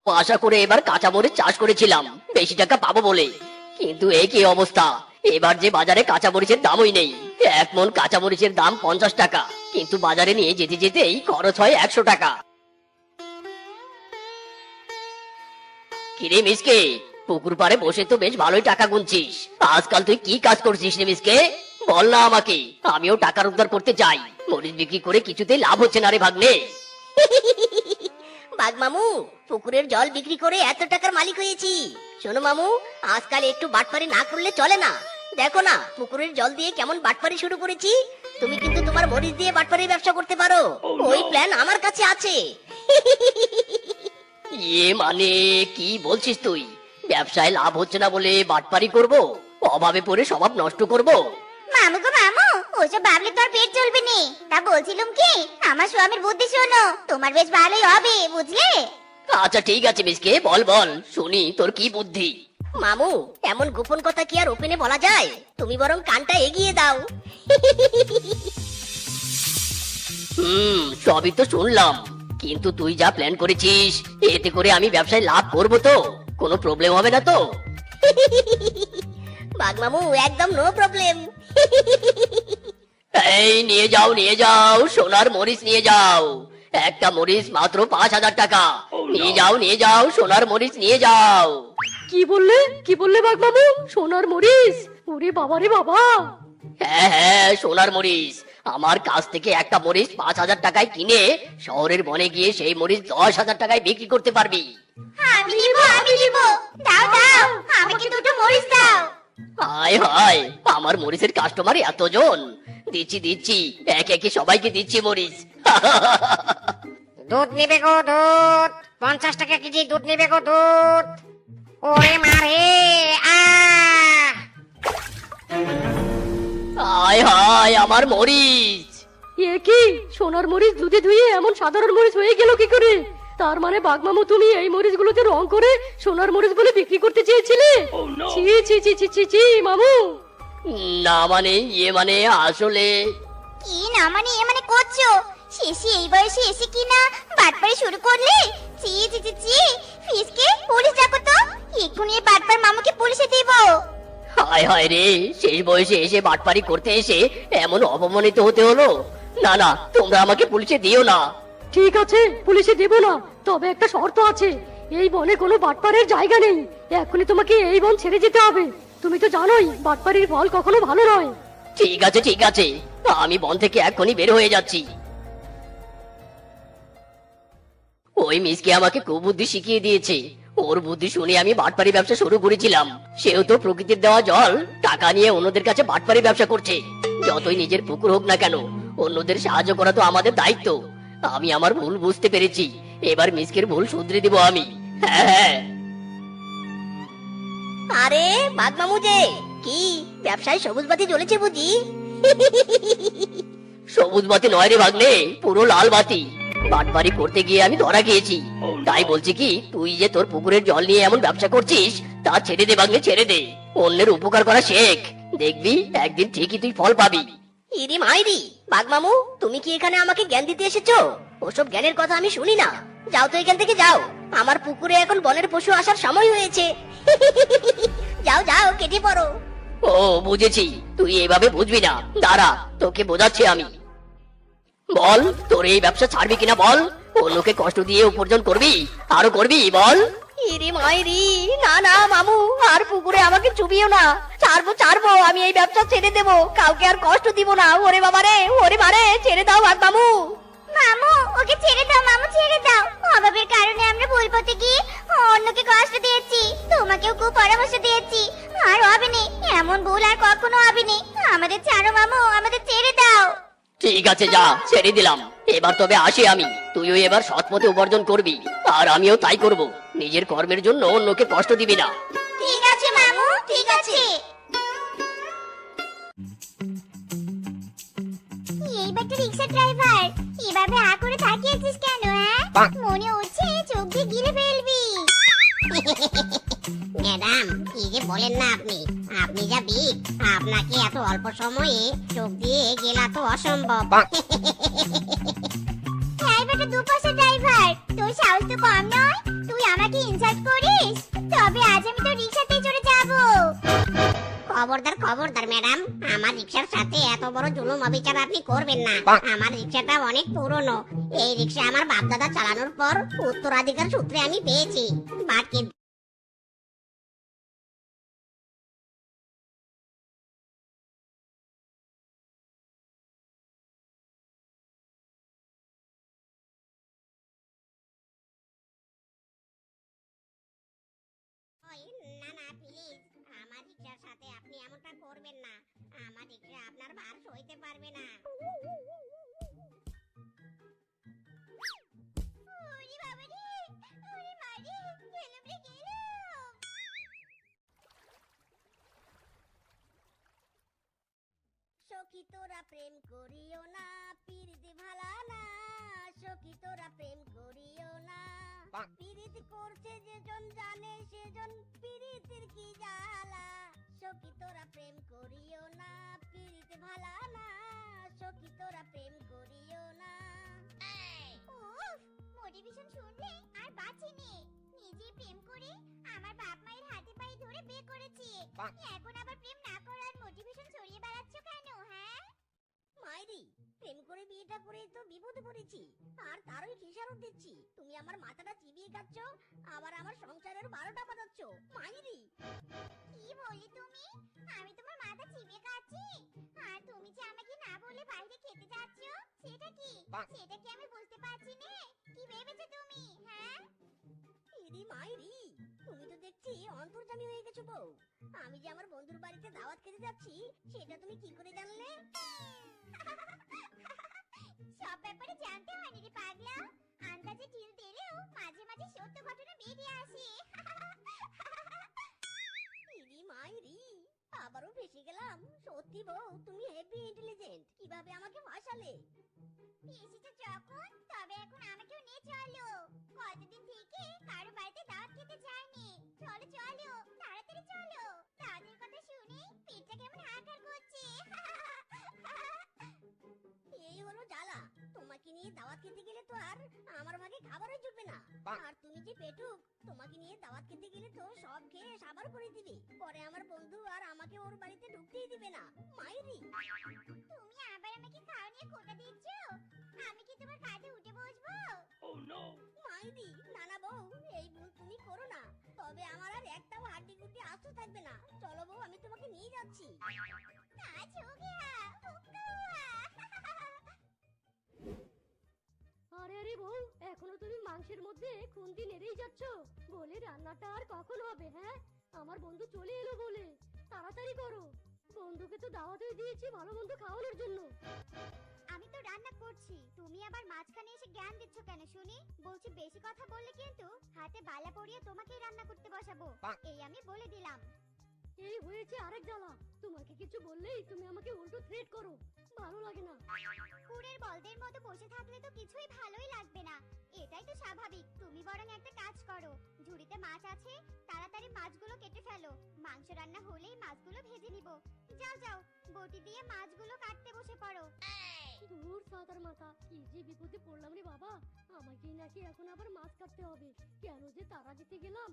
আশা করে এবার কাঁচামরিচ চাষ করেছিলাম বেশি টাকা পাবো বলে, কিন্তু এই কি অবস্থা। এবার যে বাজারে কাঁচামরিচের দামই নেই। এক মন কাঁচামরিচের দাম 50 টাকা, কিন্তু বাজারে নিয়ে যেতে যেতেই খরচ হয় 100 টাকা। কিরে মিসকে, পুকুর পাড়ে বসে তো বেশ ভালোই টাকা গুনছিস। আজকাল তুই কি কাজ করছিস রে মিসকে? বল না আমাকে, আমিও টাকা রোজগার করতে চাই। মরিচ বিক্রি করে কিছুতেই লাভ হচ্ছে না রে ভাগ্নে। বাঘ মামু, পুকুরের জল বিক্রি করে এত টাকার মালিক হয়েছি। শোনো মামু, আজকাল একটু বাটপারি না করলে চলে না। দেখো না পুকুরের জল দিয়ে কেমন বাটপারি শুরু করেছি। তুমি কিন্তু তোমার মরিচ দিয়ে বাটপারির ব্যবসা করতে পারো। ওই প্ল্যান আমার কাছে আছে। মানে কি বলছিস তুই? ব্যবসায় লাভ হচ্ছে না বলে বাটপারি করব? অভাবে পড়ে স্বভাব নষ্ট করব? মামু গো মামু, ওসব ভাবলে তোর পেট চলবে নি। তা বলছিলাম কি, আমার স্বামীর বুদ্ধি শোনো, তোমার বেশ ভালোই হবে, বুঝলে? আচ্ছা ঠিক আছে মিসকে, বল বল শুনি তোর কি বুদ্ধি। মামু, এমন গোপন কথা কি আর ওপেনে বলা যায়? তুমি বরং কানটা এগিয়ে দাও। সবই তো শুনলাম, কিন্তু তুই যা প্ল্যান করেছিস এতে করে আমি ব্যবসায় লাভ করব তো? কোনো প্রবলেম হবে না তো? বাঘ মামু, একদম নো প্রবলেম। এই নিয়ে যাও সোনার মরিচ নিয়ে যাও। একটা মরিচ মাত্র 5000 টাকা। নিয়ে যাও সোনার মরিচ নিয়ে যাও। কি বললে বাগবাবু? সোনার মরিচ? ওরে বাবা রে বাবা! হ্যাঁ সোনার মরিচ। আমার কাছ থেকে একটা মরিচ 5000 টাকায় কিনে শহরের বনে গিয়ে সেই মরিচ 10,000 টাকায় বিক্রি করতে পারবি। আমি নিব। দাও দাও, আমাকে দুটো মরিচ দাও। হায় হায়, আমার মরিচের কাস্টমার এতজন। দিচ্ছি একে একে সবাইকে দিচ্ছি মরিচ। দুধ নেবে গো দুধ, 50 টাকা কেজি দুধ নেবে গো দুধ। ওরে মারে, হায় হায় আমার মরিচ। এ কি, সোনার মরিচ দুধে ধুয়ে এমন সাধারণ মরিচ হয়ে গেল কি করে? তার মানে বাগমামু তুমি এই মরিচগুলোতে রং করে সোনার মরিচ বলে বিক্রি করতে চেয়েছিলে? ছি ছি ছি ছি ছি ছি মামু! না মানে মানে আসলে কি না মানে এ মানে করছো? শেষে এই বয়সে এসে কি না বাটপারি শুরু করলে? চি চি চি চি, ফিসকে পুলিশ ডাকো তো, এক্ষুনি এই বাটপার মামুকে পুলিশে দিব। হায় হায় রে, শেষ বয়সে এসে বাটপারি করতে এসে এমন অপমানিত হতে হলো। না না, তোমরা আমাকে পুলিশে দিও না। ঠিক আছে, পুলিশে দেব না, তবে একটা শর্ত আছে। এই বনে কোনো বাটপারের জায়গা নেই। এখনই তোমাকে এই বন ছেড়ে যেতে হবে। তুমি তো জানোই বাটপারির ফল কখনো ভালো নয়। ঠিক আছে, আমি বন থেকে এখনই বের হয়ে যাচ্ছি। ওই মিসকে আমাকে কুবুদ্ধি শিখিয়ে দিয়েছে। ওর বুদ্ধি শুনে আমি বাটপারি ব্যবসা শুরু করেছিলাম। সেও তো প্রকৃতির দেওয়া জল টাকা নিয়ে অন্যদের কাছে বাটপারি ব্যবসা করছে। যতই নিজের পুকুর হোক না কেন, অন্যদের সাহায্য করা তো আমাদের দায়িত্ব। আমি আমার ভুল বুঝতে পেরেছি, এবার মিসকের ভুল শুধরে দিব আমি। হ্যাঁ। আরে বাঘ মামু যে, কি ব্যবসায় সবুজ বাতি জ্বলেছে বুঝি? সবুজ বাতি নয় রে ভাগ্নে, পুরো লাল বাতি। বাটপারি করতে গিয়ে আমি ধরা গিয়েছি। তাই বলছি কি, তুই যে তোর পুকুরের জল নিয়ে এমন ব্যবসা করছিস তা ছেড়ে দে ভাগ্নে, ছেড়ে দে। অন্যের উপকার করা শেখ, দেখবি একদিন ঠিকই তুই ফল পাবি। ইরি মাইরি, বাঘ মামু তুমি কি এখানে আমাকে জ্ঞান দিতে এসেছো? ওসব জ্ঞানের কথা আমি শুনি না। যাও তো এখান থেকে যাও, আমার পুকুরে এখন বনের পশু আসার সময় হয়েছে। যাও যাও, কেটে পড়ো। ও বুঝেছি, তুই এইভাবে বুঝবি না, দাঁড়া তোকে বোঝাচ্ছি আমি। বল, তোর এই ব্যবসা ছাড়বি কিনা বল? অন্যকে কষ্ট দিয়ে উপার্জন করবি, আরো করবি, বল। ইরি মাইরি, না না মামু, আর পুকুরে আমাকে চুবিও না। ছাড়বো, আমি এই ব্যবসা ছেড়ে দেবো, কাউকে আর কষ্ট দিব না। ওরে বাবা রে, ওরে মারে, ছেড়ে দাও বাঘ মামু। মামু, ওকে ছেড়ে দাও, মামু ছেড়ে দাও। অভাবের কারণে আমরা ভুল পথে গিয়ে অন্যকে কষ্ট দিয়েছি, তোমাকেও খুব পরামর্শ দিয়েছি। আর হবে না, এমন ভুল আর কখনো হবে না। আমাদের ছাড়ো মামু, আমাদের ছেড়ে দাও। ঠিক আছে যা, ছেড়ে দিলাম। এবার তবে আসি আমি, তুইও এবার সৎ পথে উপার্জন করবি, আর আমিও তাই করব। নিজের কর্মের জন্য অন্যকে কষ্ট দিবি না। ঠিক আছে মামু, ঠিক আছে। এইবারটা রিক্সা ড্রাইভার, এভাবে আ করে তাকিয়েছিস কেন? মনে হচ্ছে চোখ দিয়ে গিলে ফেলবি। ম্যাডাম কি যে বলেন না আপনি, আপনি যা বিগ, আপনাকে এত অল্প সময়ে চোখ দিয়ে গেলা তো অসম্ভব। এই বেটা দুপাশে ড্রাইভার, তোর সাহস তো কম নয়। তুই আমাকে খবরদার ম্যাডাম, আমার রিক্সার সাথে এত বড় জুলুম অবিচার আপনি করবেন না। আমার রিক্সাটা অনেক পুরনো। এই রিক্সা আমার বাপ দাদা চালানোর পর উত্তরাধিকার সূত্রে আমি পেয়েছি। বাট কিন্তু ওই, না না প্লিজ, আমার রিক্সার সাথে আপনি এমনটা করবেন না। আমার রিক্সা আপনার ভার সইতে পারবে না। ওরে বাবা রে, ওরে মা রে, গেলাম রে গেলাম। সখী তোরা প্রেম করিও না, পিরিতি ভালা না। সখী তোরা প্রেম করিও না, পিরিতি করছে যেজন জানে সেজন পিরিতির কি জ্বালা। সখী তোরা প্রেম করিও না, পিরিতি ভালা না। সখী তোরা প্রেম করিও না। উফ, মোটিভেশন শুনলে আর বাঁচিনি। নিজে প্রেম করে আমার বাপ মায়ের হাতে পায়ে ধরে বিয়ে করেছি, এখন আবার প্রেম না করার মোটিভেশন ছড়িয়ে বেড়াচ্ছ কেন? হ্যাঁ, মাইরি, প্রেম করে বিয়েটা করে তো বিপদে পড়েছি, আর তারই খেসারত দিচ্ছি। তুমি আমার মাথাটা চিবিয়ে খাচ্ছ, আবার আমার সংসারের 12টা বাজাচ্ছ। মাইরি, কি বলি তুমি? আমি তোমার মাথা চিবিয়ে খাচ্ছি, আর তুমি যে আমাকে না বলে বাইরে খেতে যাচ্ছ, সেটা কি? সেটা কি আমি বুঝতে পারছি না? কি ভেবেছো তুমি? হ্যাঁ, ইরি মাইরি, তুমি তো দেখছি অন্তর্জামী হয়ে গেছো বউ। আমি যে আমার বন্ধুর বাড়িতে দাওয়াত খেতে যাচ্ছি, সেটা তুমি কি করে জানলে? সব ব্যাপারে জানতে হয়নি রে পাগলা। আন্দাজে ঢিল দিলেও মাঝে মাঝে সত্য ঘটনা বেরিয়ে আসে। ইরি মাইরি, আবারও ফেসে গেলাম। সত্যি বউ, তুমি হেভি ইন্টেলিজেন্ট। কিভাবে আমাকে ফাঁসালে? এসেছো যখন, তবে এখন আমাকেও নিয়ে চলো। কতদিন থেকে কারো বাড়িতে দাওয়াত খেতে যাইনি। চলো চলো, তাড়াতাড়ি চলো। তাদের কথা শুনে পেটটা কেমন হাঁকার করছে। এই হলো জ্বালা। তোমাকে নিয়ে দাওয়াত খেতে গেলে তো আর আমার ভাগে খাবারই জুটবে না। আর তুমি যে পেটুক, তোমাকে নিয়ে দাওয়াত খেতে গেলে তো সব খেয়ে সাবার করে দিবে। পরে আমার বন্ধু আর আমাকে ওর বাড়িতে ঢুকতেই দিবে না। মাইরি, তুমি আবার আমাকে খাওয়া নিয়ে খোটা দিচ্ছ? আমি কি তোমার কাঁধে উঠে বসবো? মাইরি, না না বউ, এই ভুল তুমি করো না। তবে আমার আর একটাও হাড্ডি গুড্ডি আস্ত থাকবে না। চলো বউ, আমি তোমাকে নিয়ে যাচ্ছি। আজ হো গয়া, হুক্কা হুয়া। আরে আরে বউ, এখনো তুমি মাংসের মধ্যে খুন্তি নেড়েই যাচ্ছ। বলে রান্নাটা আর কখন হবে? হ্যাঁ, আমার বন্ধু চলে এলো বলে তাড়াতাড়ি করো। বন্ধুকে তো দাওয়াতই দিয়েছি ভালো মন্দ খাওয়ানোর জন্য। আমি তো রান্না করছি, তুমি আবার মাঝখানে এসে জ্ঞান দিচ্ছ কেন শুনি? বলছি বেশি কথা বললে কিন্তু হাতে বালা পরিয়ে তোমাকেই রান্না করতে বসাবো, এই আমি বলে দিলাম। এই হয়েছে আরেক জ্বালা। তোমাকে কিছু বললেই তুমি আমাকে উল্টো থ্রেট করো, ভালো লাগে না। কুড়ের বলদের মতো বসে থাকলে তো কিছুই ভালোই লাগবে না, এটাই তো স্বাভাবিক। তুমি বরং একটা কাজ করো, ঝুড়িতে মাছ আছে, তাড়াতাড়ি মাছগুলো কেটে ফেলো। মাংস রান্না হলেই মাছগুলো ভেজে নিব। যাও যাও, বটি দিয়ে মাছগুলো কাটতে বসে পড়ো। দূর সাতার মাথা, কি যে বিপদে পড়লাম রে বাবা। আমাকেই নাকি এখন আবার মাছ কাটতে হবে। কেন যে তারা দিতে গেলাম।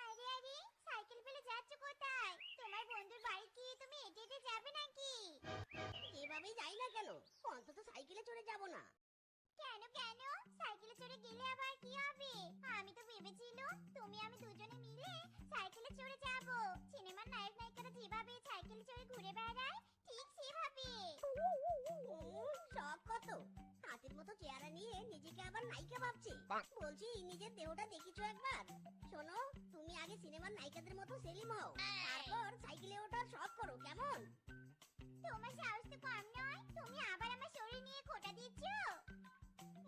আরে আরে, সাইকেল ফেলে যাচ্ছ কোথায়? তোমার বন্ধুর বাড়ি কি তুমি হেঁটে হেঁটে যাবে নাকি? এভাবেই যাই না কেন? অন্তত সাইকেলে চড়ে যাব না। কেন কেন, সাইকেলে চড়ে গেলে আবার কি হবে? আমি তো ভেবেছিলাম তুমি আমি দুজনে মিলে সাইকেলে চড়ে যাব। সিনেমার নায়ক নায়িকারা যেভাবে সাইকেলে চড়ে ঘুরে বেড়ায়, ঠিক সেভাবে। শখ কত! হাতির মতো চেহারা নিয়ে নিজেকে আবার নায়িকা ভাবছে। বলছি, নিজের দেহটা দেখিছো একবার? শোনো, তুমি আগে সিনেমার নায়িকাদের মতো সেলিম হও, তারপর সাইকেলে ওঠার শখ করো, কেমন? তোমার সাহস তো কম নয়, তুমি আবার আমার শরীর নিয়ে খোঁটা দিচ্ছ।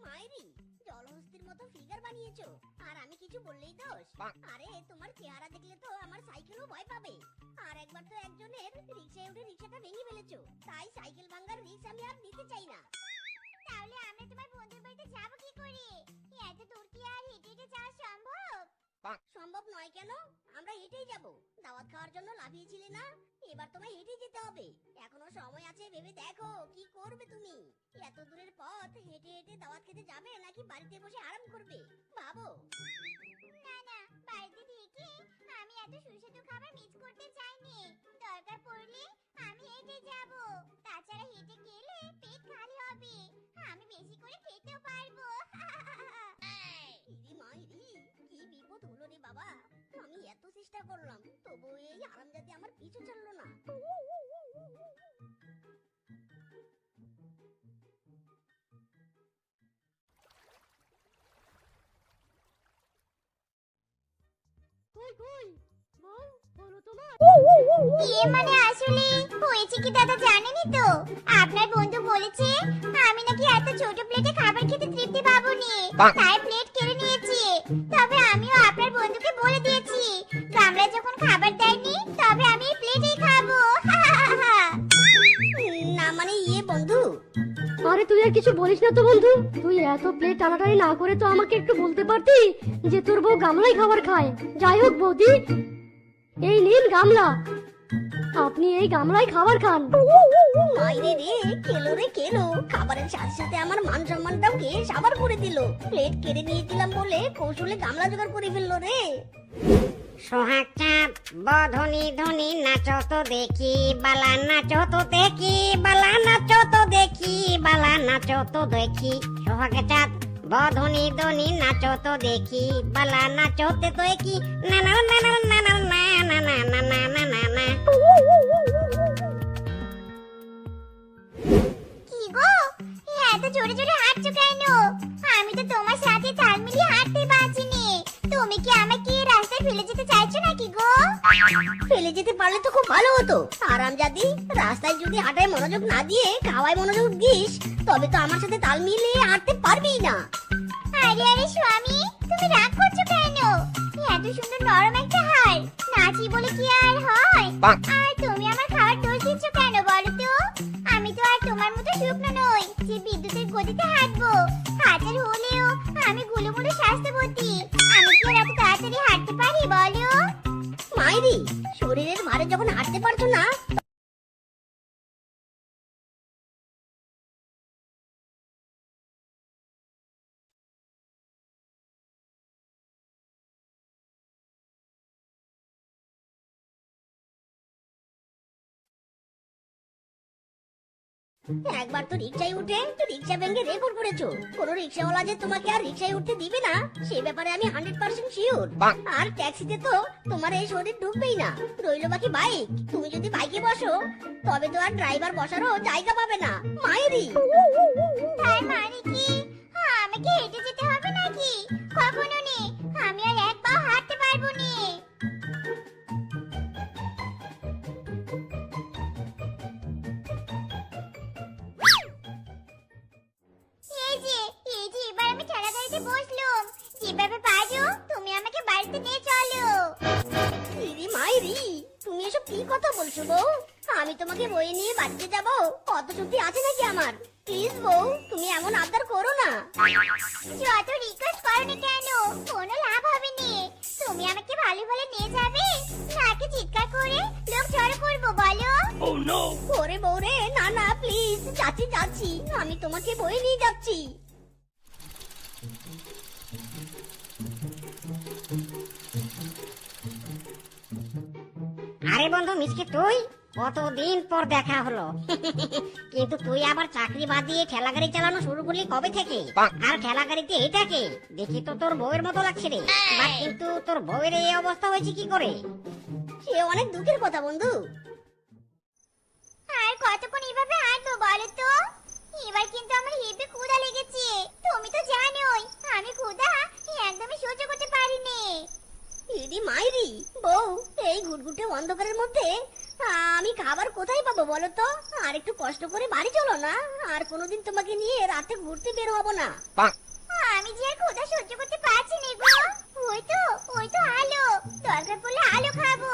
মাইরি, জলহস্তির মতো ফিগার বানিয়েছো, আর আমি কিছু বললেই দোষ? আরে, তোমার চেহারা দেখলে তো আমার সাইকেলও ভয় পাবে। আর একবার তো একজনের রিকশায় উঠে রিকশাটা ভেঙে ফেলেছো, তাই সাইকেল ভাঙার রিস্ক আমি আর নিতে চাই না। তাহলে আমরা তোমার বন্ধুর বাড়িতে যাবো কি করে? এত দূর কি আর হেঁটে হেঁটে যাওয়া সম্ভব? সম্ভব নয় কেন? আমরা হেঁটেই যাব। দাওয়াত খাওয়ার জন্য লাফিয়েছিলে না? এবার তোমায় হেঁটে যেতে হবে। এখনো সময় আছে, ভেবে দেখো কি করবে তুমি। এত দূরের পথ হেঁটে হেঁটে দাওয়াত খেতে যাবে নাকি বাড়িতে বসে আরাম করবে ভাবো। না না, বাড়িতে থেকে আমি এত সুস্বাদু খাবার মিস করতে চাইনি। দরকার পড়লে আমি হেঁটে যাব। তাছাড়া হেঁটে গেলে পেট খালি হবে, আমি বেশি করে খেতেও পারবো। ইরি মা ইরি, কি বিপদ হলো রে বাবা। আমি এত চেষ্টা করলাম তবু এই আরামজাদি আমার পিছু ছাড়লো না। কই কই বউ, বলো তোমার। মানে আসলে হয়েছে কি দাদা জানেনই তো, আপনার বন্ধু বলেছে আমি নাকি এত ছোট প্লেটে খাবার খেতে তৃপ্তি পাবনি, তাই প্লেট কেড়ে নিয়েছি। তবে আমিও আপনার বন্ধুকে বলে দিয়েছি গামলা যখন খাবার দেয়নি তবে আমি এই প্লেটেই খাবো। না মানে বন্ধু, আরে তুই আর কিছু বলিস না তো বন্ধু। তুই এত প্লেট টানাটানি না করে তো আমাকে একটু বলতে পারতি যে তোর বউ গামলাই খাবার খায়। যাই হোক বৌদি, এই নিন গামলা, আপনি এই গামলায় খাবার খান। মাইরে রে, খেলো রে খেলো। খাবারের সাথে সাথে আমার মান সম্মানটাও কে সাবার করে দিল। প্লেট কেড়ে নিয়ে দিলাম বলে কৌশলে গামলা জোগাড় করে ফেললো রে। সোহাগ চাঁদ বধনি ধনি নাচো তো দেখি, বালা নাচো তো দেখি, বালা নাচো তো দেখি, বালা নাচো তো দেখি। সোহাগ চাঁদ বধনি ধনি নাচো তো দেখি, বালা নাচো তো দেখি। না না না না না না না না না না না না না না। কি গো, এত জোরে জোরে হাঁটছো কেন? আমি তো তোমার সাথে তাল মিলিয়ে হাঁটতে পারছিনি। তুমি কি আমাকে রাস্তায় ফেলে যেতে চাইছো নাকি গো? ফেলে যেতে পারলে তো খুব ভালো হতো। আরামজাদি, রাস্তায় যদি হাঁটায় মনোযোগ না দিয়ে খাওয়ায় মনোযোগ দিস তবে তো আমার সাথে তাল মিলিয়ে হাঁটতে পারবিই না। আরে আরে স্বামী, তুমি রাগ করছো কেন? এত সুন্দর নরম একটা হাড়, নাচি বলে কি আর হয়? আর তুমি আমার খাবার দোষ দিচ্ছ কেন বলো তো? আমি তো আর তোমার মতো শুকনো নই যে বিদ্যুতের গতিতে হাঁটবো। হাজার হলেও আমি গুলুমুলু স্বাস্থ্যবতী। আমি কি আর এত তাড়াতাড়ি হাঁটতে পারি বলো? মাইরি, শরীরের ভারে যখন হাঁটতে পারছো না একবার তো রিক্সায় উঠে রিক্সা ভেঙে রেকর্ড করেছো। কোন রিক্সাওয়ালা যে তোমাকে আর রিক্সায় উঠতে দিবে না সে ব্যাপারে আমি 100% শিওর। আর ট্যাক্সিতে তো তোমার এই শরীর ঢুকবেই না। রইলো বাকি বাইক। তুমি যদি বাইকে বসো তবে তো আর ড্রাইভার বসারও জায়গা পাবে না। মায়েরি, তার মানে কি আমাকে হেঁটে যেতে হবে নাকি? কখনো নে, আমি আর এক পা হাঁটতে পারবো না। এই যে এবার আমি ঠেলা গাড়িতে বসলাম। যেভাবে পারো তুমি আমাকে বাড়িতে নিয়ে চলো। ইরি মাইরি, তুমি এসব কি কথা বলছো বউ? আমি তোমাকে বয়ে নিয়ে বাড়িতে যাব কত শক্তি আছে নাকি আমার? প্লিজ বউ, তুমি এমন আবদার করো না। যত রিকোয়েস্ট করো না কেন কোনো লাভ হবে না। তুমি আমাকে ভালো ভালো নিয়ে যাবে নাকি চিৎকার করে লোক জড়ো করবো বলো? ওরে বউ রে, না না প্লিজ, যাচ্ছি যাচ্ছি, আমি তোমাকে বয়ে নিয়ে যাচ্ছি। আরে বন্ধু মিসকে, তুই কতদিন পর দেখা হলো। কিন্তু তুই আবার চাকরি বাদ দিয়ে ঠেলা গাড়ি চালানো শুরু করলি কবে থেকে? আর ঠেলা গাড়িতে এটাকে দেখি তো তোর বউয়ের মতো লাগছে রে। বাট কিন্তু তোর বউয়ের এই অবস্থা হয়েছে কি করে? সে অনেক দুঃখের কথা বন্ধু। আর কতক্ষণ এভাবে হাঁটবো বলো তো? এবার কিন্তু আমার হেভি ক্ষুধা লেগেছে। তুমি তো জানোই আমি ক্ষুধা একদমই সহ্য করতে পারি না। ইরি মাইরি, বউ এই ঘুটঘুটে অন্ধকারের মধ্যে আমি খাবার কোথায় পাবো বলো তো? আর একটু কষ্ট করে বাড়ি চলো না, আর কোনোদিন তোমাকে নিয়ে রাতে ঘুরতে বের হবো না। আমি যে আর ক্ষুধা সহ্য করতে পারছি না গো। ওই তো আলো, দরকার পড়লে আলো খাবো,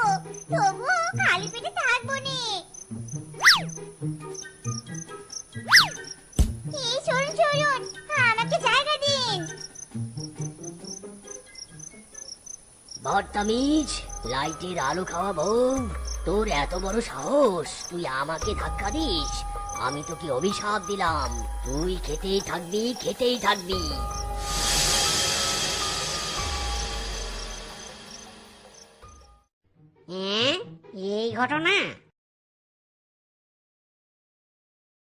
তবুও খালি পেটে থাকবো না। এই সরুন, আমাকে জায়গা দিন। বদতমিজ, লাইটের আলো খাওয়া বউ, তোর এত বড় সাহস তুই আমাকে ধাক্কা দিস? আমি তোকে অভিশাপ দিলাম, তুই খেতেই থাকবি, খেতেই থাকবি। হ্যাঁ, এই ঘটনা?